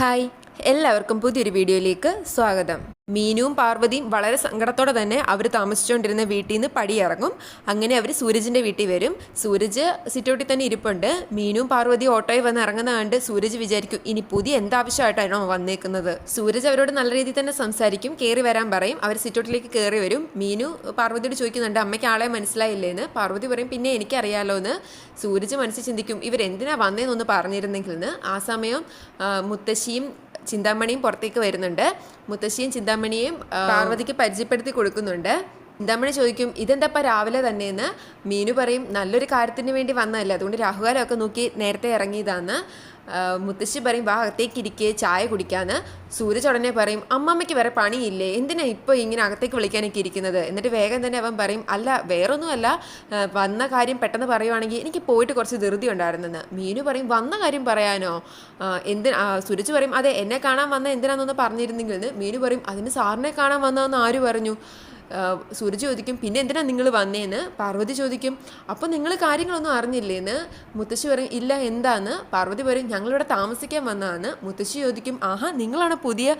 Hi, എല്ലാവർക്കും പുതിയൊരു വീഡിയോയിലേക്ക് സ്വാഗതം. മീനുവും പാർവതിയും വളരെ സങ്കടത്തോടെ തന്നെ അവർ താമസിച്ചുകൊണ്ടിരുന്ന വീട്ടിൽ നിന്ന് പടിയിറങ്ങും. അങ്ങനെ അവർ സൂരജിൻ്റെ വീട്ടിൽ വരും. സൂരജ് സിറ്റൗട്ടിൽ തന്നെ ഇരിപ്പുണ്ട്. മീനുവും പാർവതിയും ഓട്ടോയിൽ വന്ന് ഇറങ്ങുന്ന കണ്ട് സൂരജ് വിചാരിക്കും ഇനി പുതിയ എന്താവശ്യമായിട്ടാണോ വന്നേക്കുന്നത്. സൂരജ് അവരോട് നല്ല രീതിയിൽ തന്നെ സംസാരിക്കും, കയറി വരാൻ പറയും. അവർ സിറ്റൗട്ടിലേക്ക് കയറി വരും. മീനു പാർവതിയോട് ചോദിക്കുന്നുണ്ട് അമ്മയ്ക്ക് ആളെ മനസ്സിലായില്ലേന്ന്. പാർവതി പറയും പിന്നെ എനിക്കറിയാലോ എന്ന്. സൂരജ് മനസ്സിൽ ചിന്തിക്കും ഇവരെന്തിനാ വന്നേന്നൊന്ന് പറഞ്ഞിരുന്നെങ്കിൽ എന്ന്. ആ സമയം മുത്തശ്ശിയും ചിന്താമണിയും പുറത്തേക്ക് വരുന്നുണ്ട്. മുത്തശ്ശിയും ചിന്താമണിയും പാർവതിക്ക് പരിചയപ്പെടുത്തി കൊടുക്കുന്നുണ്ട്. ചിന്താമണി ചോദിക്കും ഇതെന്താ രാവിലെ തന്നെയെന്ന്. മീനു പറയും നല്ലൊരു കാര്യത്തിന് വേണ്ടി വന്നതല്ലേ, അതുകൊണ്ട് രാഹുകാലമൊക്കെ നോക്കി നേരത്തെ ഇറങ്ങിയതാന്ന്. മുത്തശ്ശി പറയും വാ അകത്തേക്ക് ഇരിക്കുക, ചായ കുടിക്കാന്ന്. സൂരജ് ഉടനെ പറയും അമ്മമ്മയ്ക്ക് വേറെ പണിയില്ലേ, എന്തിനാ ഇപ്പോൾ ഇങ്ങനെ അകത്തേക്ക് വിളിക്കാനൊക്കെ ഇരിക്കുന്നത്. എന്നിട്ട് വേഗം തന്നെ അവൻ പറയും അല്ല വേറൊന്നുമല്ല, വന്ന കാര്യം പെട്ടെന്ന് പറയുവാണെങ്കിൽ എനിക്ക് പോയിട്ട് കുറച്ച് ധൃതി ഉണ്ടായിരുന്നെന്ന്. മീനു പറയും വന്ന കാര്യം പറയാനോ, സൂരജ് പറയും അതെ എന്നെ കാണാൻ വന്ന എന്തിനാണെന്നൊന്ന് പറഞ്ഞിരുന്നെങ്കിൽ. മീനു പറയും അതിന് സാറിനെ കാണാൻ വന്നതെന്ന് ആര് പറഞ്ഞു. സൂരജ് ചോദിക്കും പിന്നെ എന്തിനാ നിങ്ങൾ വന്നേന്ന്. പാർവതി ചോദിക്കും അപ്പോൾ നിങ്ങൾ കാര്യങ്ങളൊന്നും അറിഞ്ഞില്ലേന്ന്. മുത്തശ്ശി പറയും ഇല്ല എന്താന്ന്. പാർവതി പറയും ഞങ്ങളിവിടെ താമസിക്കാൻ വന്നതാണ്. മുത്തശ്ശി ചോദിക്കും ആഹാ നിങ്ങളാണ് പുതിയ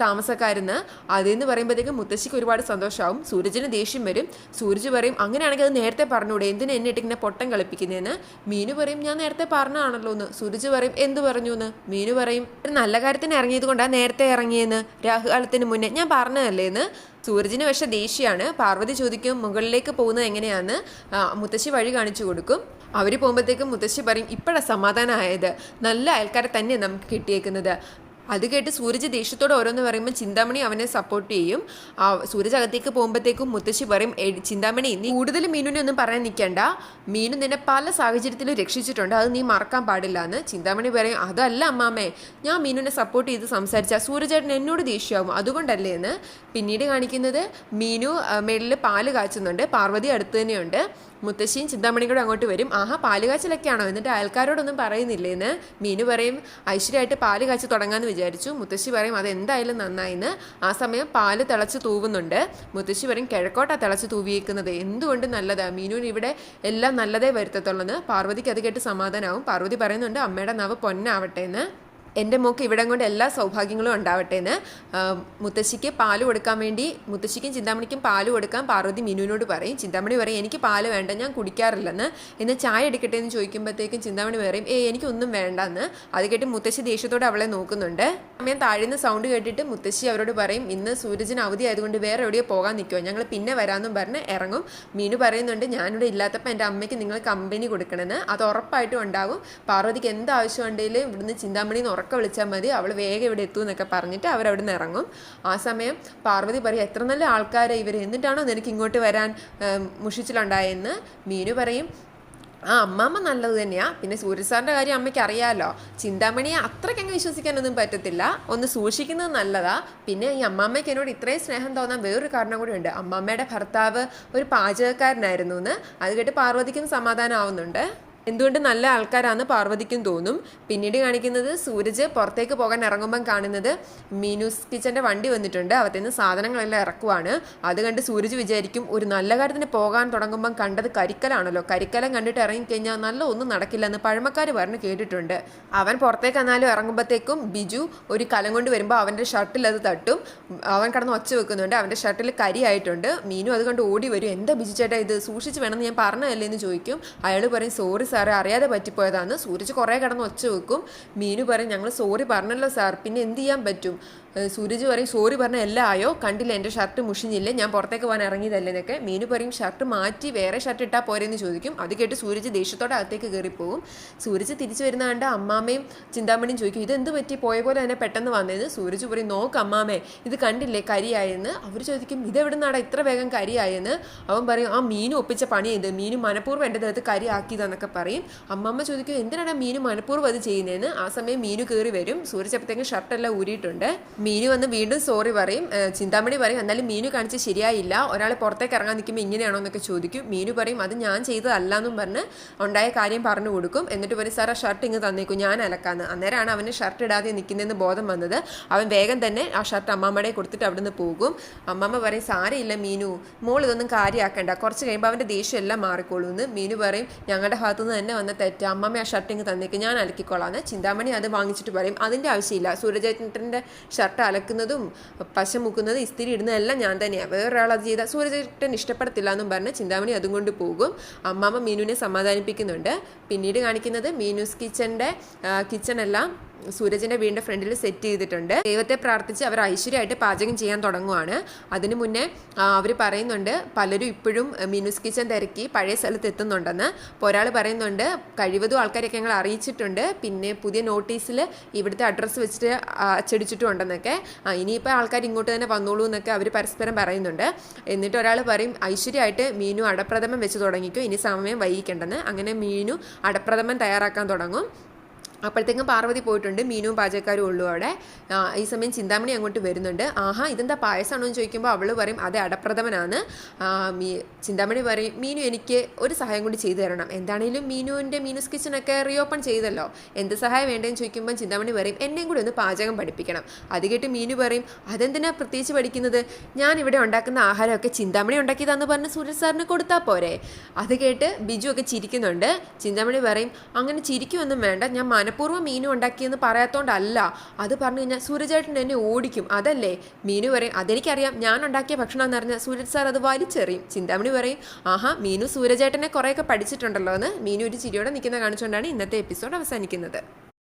താമസക്കാരെന്ന്. അതെന്ന് പറയുമ്പോഴത്തേക്കും മുത്തശ്ശിക്ക് ഒരുപാട് സന്തോഷമാവും. സൂരജിന് ദേഷ്യം വരും. സൂരജ് പറയും അങ്ങനെയാണെങ്കിൽ അത് നേരത്തെ പറഞ്ഞൂടെ, എന്തിനാ എന്നെ ഇട്ടിങ്ങനെ പൊട്ടം കളിപ്പിക്കുന്നതെന്ന്. മീനു പറയും ഞാൻ നേരത്തെ പറഞ്ഞാണല്ലോ എന്ന്. സൂരജ് പറയും എന്ത് പറഞ്ഞു എന്ന്. മീനു പറയും ഒരു നല്ല കാര്യത്തിന് ഇറങ്ങിയത് കൊണ്ടാണ് നേരത്തെ ഇറങ്ങിയെന്ന്, രാഹുകാലത്തിന് മുന്നേ ഞാൻ പറഞ്ഞതല്ലേന്ന്. സൂരജിന് പക്ഷെ ദേഷ്യമാണ്. പാർവതി ചോദിക്കും മുകളിലേക്ക് പോകുന്നത് എങ്ങനെയാന്ന്. മുത്തശ്ശി വഴി കാണിച്ചു കൊടുക്കും. അവർ പോകുമ്പോഴത്തേക്കും മുത്തശ്ശി പറയും ഇപ്പോഴാണ് സമാധാനമായത്, നല്ല അയൽക്കാരെ തന്നെയാണ് നമുക്ക് കിട്ടിയേക്കുന്നത്. അത് കേട്ട് സൂരജ് ദേഷ്യത്തോട് ഓരോന്ന് പറയുമ്പോൾ ചിന്താമണി അവനെ സപ്പോർട്ട് ചെയ്യും. സൂരജ് അകത്തേക്ക് പോകുമ്പോഴത്തേക്കും മുത്തശ്ശി പറയും ചിന്താമണി നീ കൂടുതൽ മീനുവിനെ ഒന്നും പറയാൻ നിൽക്കണ്ട, മീനു നിന്നെ പല സാഹചര്യത്തിലും രക്ഷിച്ചിട്ടുണ്ട്, അത് നീ മറക്കാൻ പാടില്ല എന്ന്. ചിന്താമണി പറയും അതല്ല അമ്മാമ്മേ, ഞാൻ മീനുവിനെ സപ്പോർട്ട് ചെയ്ത് സംസാരിച്ചാൽ സൂരജേട്ടൻ എന്നോട് ദേഷ്യമാവും, അതുകൊണ്ടല്ലേ എന്ന്. പിന്നീട് കാണിക്കുന്നത് മീനു മേളിൽ പാല് കാച്ചുന്നുണ്ട്. പാർവതി അടുത്ത് തന്നെയുണ്ട്. മുത്തശ്ശിയും ചിന്താമണിയും കൂടെ അങ്ങോട്ട് വരും. ആഹാ പാല് കാച്ചിലൊക്കെയാണോ, എന്നിട്ട് അയൽക്കാരോടൊന്നും പറയുന്നില്ലേന്ന്. മീനു പറയും ഐശ്വര്യമായിട്ട് പാല് കാച്ചി തുടങ്ങാമെന്ന് വിചാരിച്ചു. മുത്തശ്ശി പറയും അതെന്തായാലും നന്നായിന്ന്. ആ സമയം പാല് തിളച്ച് തൂവുന്നുണ്ട്. മുത്തശ്ശി പറയും കിഴക്കോട്ടാ തിളച്ച് തൂവിയേക്കുന്നത്, എന്തുകൊണ്ട് നല്ലതാ, മീനുവിന് ഇവിടെ എല്ലാം നല്ലതേ വരുത്തത്തുള്ളെന്ന്. പാർവതിക്ക് അത് കേട്ട് സമാധാനമാവും. പാർവതി പറയുന്നുണ്ട് അമ്മയുടെ നാവ് പൊന്നാവട്ടെ എന്ന്, എൻ്റെ മോക്ക് ഇവിടം കൊണ്ട് എല്ലാ സൗഭാഗ്യങ്ങളും ഉണ്ടാവട്ടെ എന്ന്. മുത്തശ്ശിക്ക് പാല് കൊടുക്കാൻ വേണ്ടി മുത്തശ്ശിക്കും ചിന്താമണിക്കും പാല് കൊടുക്കാൻ പാർവതി മിനുവിനോട് പറയും. ചിന്താമണി പറയും എനിക്ക് പാല് വേണ്ട, ഞാൻ കുടിക്കാറില്ലെന്ന്. ഇന്ന് ചായ എടുക്കട്ടെ എന്ന് ചോദിക്കുമ്പോഴത്തേക്കും ചിന്താമണി പറയും എനിക്കൊന്നും വേണ്ടെന്ന്. അത് കേട്ട് മുത്തശ്ശി ദേഷ്യത്തോടെ അവളെ നോക്കുന്നുണ്ട്. സമയം താഴ്ന്ന സൗണ്ട് കേട്ടിട്ട് മുത്തശ്ശി അവരോട് പറയും ഇന്ന് സൂരജിന് അവധി ആയതുകൊണ്ട് വേറെ എവിടെയോ പോകാൻ നിൽക്കുമോ, ഞങ്ങൾ പിന്നെ വരാമെന്നും പറഞ്ഞ് ഇറങ്ങും. മീനു പറയുന്നുണ്ട് ഞാനിവിടെ ഇല്ലാത്തപ്പോൾ എൻ്റെ അമ്മയ്ക്ക് നിങ്ങൾ കമ്പനി കൊടുക്കണമെന്ന്, അത് ഉറപ്പായിട്ടും ഉണ്ടാവും. പാർവതിക്ക് എന്താവശ്യം ഉണ്ടെങ്കിലും ഇവിടുന്ന് ചിന്താമണി ഉറക്കം വിളിച്ചാൽ മതി, അവൾ വേഗം ഇവിടെ എത്തും എന്നൊക്കെ പറഞ്ഞിട്ട് അവരവിടെ നിന്ന് ഇറങ്ങും. ആ സമയം പാർവതി പറയും എത്ര നല്ല ആൾക്കാരെ ഇവർ, എന്നിട്ടാണോ നിനക്ക് ഇങ്ങോട്ട് വരാൻ മുഷിച്ചിലുണ്ടായെന്ന്. മീനു പറയും അമ്മാമ്മ നല്ലത് തന്നെയാണ്, പിന്നെ സൂര്യ സാറിൻ്റെ കാര്യം അമ്മയ്ക്ക് അറിയാമല്ലോ, ചിന്താമണിയെ അത്രയ്ക്കങ്ങ് വിശ്വസിക്കാനൊന്നും പറ്റത്തില്ല, ഒന്ന് സൂക്ഷിക്കുന്നത് നല്ലതാ. പിന്നെ ഈ അമ്മാമ്മയ്ക്ക് എന്നോട് ഇത്രയും സ്നേഹം തോന്നാൻ വേറൊരു കാരണം കൂടി ഉണ്ട്, അമ്മാമ്മയുടെ ഭർത്താവ് ഒരു പാചകക്കാരനായിരുന്നു എന്ന്. അത് കേട്ട് പാർവതിക്കും സമാധാനമാവുന്നുണ്ട്. എന്തുകൊണ്ട് നല്ല ആൾക്കാരാണെന്ന് പാർവതിക്കും തോന്നും. പിന്നീട് കാണിക്കുന്നത് സൂരജ് പുറത്തേക്ക് പോകാൻ ഇറങ്ങുമ്പം കാണുന്നത് മീനൂസ് കിച്ചൻ്റെ വണ്ടി വന്നിട്ടുണ്ട്. അവത്തിന്ന് സാധനങ്ങളെല്ലാം ഇറക്കുവാണ്. അത് കണ്ട് സൂരജ് വിചാരിക്കും ഒരു നല്ല കാര്യത്തിന് പോകാൻ തുടങ്ങുമ്പം കണ്ടത് കരിക്കലാണല്ലോ, കരിക്കലം കണ്ടിട്ട് ഇറങ്ങിക്കഴിഞ്ഞാൽ നല്ല ഒന്നും നടക്കില്ലെന്ന് പഴമക്കാർ പറഞ്ഞ് കേട്ടിട്ടുണ്ട്. അവൻ പുറത്തേക്ക് എന്നാലും ഇറങ്ങുമ്പോഴത്തേക്കും ബിജു ഒരു കലം കൊണ്ട് വരുമ്പോൾ അവൻ്റെ ഷർട്ടിൽ അത് തട്ടും. അവൻ കിടന്ന് ഒച്ച വെക്കുന്നുണ്ട്, അവൻ്റെ ഷർട്ടിൽ കരിയായിട്ടുണ്ട്. മീനു അത് കണ്ട് ഓടി വരും. എന്താ ബിജു ചേട്ടാ ഇത്, സൂക്ഷിച്ച് വേണമെന്ന് ഞാൻ പറഞ്ഞതല്ലേ എന്ന് ചോദിക്കും. അയാൾ പറയും സോറി സാറേ അറിയാതെ പറ്റിപ്പോയതാണ്. സൂരജ് കുറേ കിടന്ന് ഒച്ച വെക്കും. മീനു പറയും ഞങ്ങൾ സോറി പറഞ്ഞല്ലോ സാർ, പിന്നെ എന്ത് ചെയ്യാൻ പറ്റും. സൂരജ് പറയും സോറി പറഞ്ഞ എല്ലാം ആയോ, കണ്ടില്ല എൻ്റെ ഷർട്ട് മുഷിഞ്ഞില്ലേ, ഞാൻ പുറത്തേക്ക് പോകാൻ ഇറങ്ങിയതല്ലേ എന്നൊക്കെ. മീനു പറയും ഷർട്ട് മാറ്റി വേറെ ഷർട്ട് ഇട്ടാൽ പോരെന്ന് ചോദിക്കും. അത് കേട്ട് സൂരജ് ദേഷ്യത്തോടെ അകത്തേക്ക് കയറിപ്പോവും. സൂരജ് തിരിച്ചു വരുന്ന കണ്ട് അമ്മാമ്മയും ചിന്താമണിയും ചോദിക്കും ഇതെന്ത് പറ്റി, പോയ പോലെ തന്നെ പെട്ടെന്ന് വന്നതെന്ന്. സൂരജ് പറയും നോക്ക് അമ്മാമ്മേ ഇത് കണ്ടില്ലേ കരിയായെന്ന്. അവർ ചോദിക്കും ഇതെവിടെ നിന്നാണ് ഇത്ര വേഗം കരിയായെന്ന്. അവൻ പറയും മീനു ഒപ്പിച്ച പണി ചെയ്ത്, മീനു മനഃപൂർവ്വം എൻ്റെ ദേഹത്ത് കരി ആക്കിയതെന്നൊക്കെ പറയും. അമ്മമ്മ ചോദിക്കും എന്തിനാണ് മീനു മനഃപൂർവ്വം അത് ചെയ്യുന്നതെന്ന്. ആ സമയം മീനു കയറി വരും. സൂരജ് അപ്പോഴത്തേക്കും ഷർട്ടെല്ലാം ഊരിയിട്ടുണ്ട്. മീനു വന്ന് വീണ്ടും സോറി പറയും. ചിന്താമണി പറയും എന്നാലും മീനു കാണിച്ച് ശരിയായില്ല, ഒരാൾ പുറത്തേക്ക് ഇറങ്ങാൻ നിൽക്കുമ്പോൾ ഇങ്ങനെയാണോ എന്നൊക്കെ ചോദിക്കും. മീനു പറയും അത് ഞാൻ ചെയ്തതല്ല എന്നും പറഞ്ഞ് ഉണ്ടായ കാര്യം പറഞ്ഞു കൊടുക്കും. എന്നിട്ട് പറയും സാർ ആ ഷർട്ട് ഇങ്ങ് തന്നേക്കും ഞാൻ അലക്കാന്ന്. അന്നേരമാണ് അവന് ഷർട്ട് ഇടാതെ നിൽക്കുന്നതെന്ന് ബോധം വന്നത്. അവൻ വേഗം തന്നെ ആ ഷർട്ട് അമ്മാമ്മയുടെ കൊടുത്തിട്ട് അവിടെ നിന്ന് പോകും. അമ്മാമ്മ പറയും സാരമില്ല മീനു, മോൾ ഇതൊന്നും കാര്യമാക്കണ്ട, കുറച്ച് കഴിയുമ്പോൾ അവൻ്റെ ദേഷ്യം എല്ലാം മാറിക്കോളൂ എന്ന്. മീനു പറയും ഞങ്ങളുടെ ഭാഗത്തു നിന്ന് തന്നെ വന്ന തെറ്റ്, അമ്മമ്മ ആ ഷർട്ടിങ് തന്നേക്ക്, ഞാൻ അലക്കിക്കോളാന്ന്. ചിന്താമണി അത് വാങ്ങിച്ചിട്ട് പറയും അതിൻ്റെ ആവശ്യമില്ല, സൂരജേട്ടൻ്റെ ഷർട്ട് അലക്കുന്നതും പശ മുക്കുന്നതും ഇസ്തിരി ഇടുന്നതെല്ലാം ഞാൻ തന്നെയാണ്, വേറൊരാൾ അത് ചെയ്താൽ സൂരജേട്ടൻ ഇഷ്ടപ്പെടത്തില്ല എന്നും പറഞ്ഞ് ചിന്താമണി അതും കൊണ്ട് പോകും. അമ്മാമ്മ മീനുവിനെ സമാധാനിപ്പിക്കുന്നുണ്ട്. പിന്നീട് കാണിക്കുന്നത് മീനൂസ് കിച്ചണെല്ലാം സൂരജിൻ്റെ വീടിൻ്റെ ഫ്രണ്ടിൽ സെറ്റ് ചെയ്തിട്ടുണ്ട്. ദൈവത്തെ പ്രാർത്ഥിച്ച് അവർ ഐശ്വര്യമായിട്ട് പാചകം ചെയ്യാൻ തുടങ്ങുവാണ്. അതിനു മുന്നേ അവർ പറയുന്നുണ്ട് പലരും ഇപ്പോഴും മീനൂസ് കിച്ചൺ തിരക്കി പഴയ സ്ഥലത്ത് എത്തുന്നുണ്ടെന്ന്. അപ്പോൾ ഒരാൾ പറയുന്നുണ്ട് കഴിവതും ആൾക്കാരൊക്കെ ഞങ്ങൾ അറിയിച്ചിട്ടുണ്ട്, പിന്നെ പുതിയ നോട്ടീസിൽ ഇവിടുത്തെ അഡ്രസ്സ് വെച്ചിട്ട് അച്ചടിച്ചിട്ടും ഉണ്ടെന്നൊക്കെ, ഇനിയിപ്പോൾ ആൾക്കാർ ഇങ്ങോട്ട് തന്നെ വന്നോളൂ എന്നൊക്കെ അവർ പരസ്പരം പറയുന്നുണ്ട്. എന്നിട്ട് ഒരാൾ പറയും ഐശ്വര്യമായിട്ട് മീനു അടപ്രഥമൻ വെച്ച് തുടങ്ങിക്കോ, ഇനി സമയം വൈകിക്കേണ്ടെന്ന്. അങ്ങനെ മീനു അടപ്രഥമൻ തയ്യാറാക്കാൻ തുടങ്ങും. അപ്പോഴത്തേക്കും പാർവതി പോയിട്ടുണ്ട്, മീനും പാചകക്കാരും ഉള്ളൂ അവിടെ. ഈ സമയം ചിന്താമണി അങ്ങോട്ട് വരുന്നുണ്ട്. ആഹാ ഇതെന്താ പായസമാണോ എന്ന് ചോദിക്കുമ്പോൾ അവൾ പറയും അതെ അടപ്രഥമനാണ്. ചിന്താമണി പറയും മീനു എനിക്ക് ഒരു സഹായം കൂടി ചെയ്തു തരണം, എന്താണെങ്കിലും മീനൂസ് കിച്ചണൊക്കെ റീഓപ്പൺ ചെയ്തല്ലോ, എന്ത് സഹായം വേണ്ടതെന്ന് ചോദിക്കുമ്പോൾ ചിന്താമണി പറയും എന്നെയും കൂടി ഒന്ന് പാചകം പഠിപ്പിക്കണം. അത് കേട്ട് മീനു പറയും അതെന്തിനാ പ്രത്യേകിച്ച് പഠിക്കുന്നത്, ഞാൻ ഇവിടെ ഉണ്ടാക്കുന്ന ആഹാരമൊക്കെ ചിന്താമണി ഉണ്ടാക്കിയതാന്ന് പറഞ്ഞ് സൂരജ് സാറിന് കൊടുത്താൽ പോരെ. അത് കേട്ട് ബിജു ഒക്കെ ചിരിക്കുന്നുണ്ട്. ചിന്താമണി പറയും അങ്ങനെ ചിരിക്കുമൊന്നും വേണ്ട, ഞാൻ മനഃപൂർവ്വം മീനു ഉണ്ടാക്കിയെന്ന് പറയാത്തോണ്ടല്ല, അത് പറഞ്ഞു കഴിഞ്ഞാൽ സൂരജേട്ടൻ എന്നെ ഓടിക്കും അതല്ലേ. മീനു പറയും അതെനിക്കറിയാം, ഞാൻ ഉണ്ടാക്കിയ ഭക്ഷണം എന്ന് പറഞ്ഞാൽ സൂരജ് സാർ അത് വലിച്ചെറിയും. ചിന്താമണി പറയും ആഹാ മീനു സൂരജേട്ടനെ കുറേയൊക്കെ പഠിച്ചിട്ടുണ്ടല്ലോ എന്ന്. മീനു ഒരു ചിരിയോടെ നിൽക്കുന്ന കാണിച്ചുകൊണ്ടാണ് ഇന്നത്തെ എപ്പിസോഡ് അവസാനിക്കുന്നത്.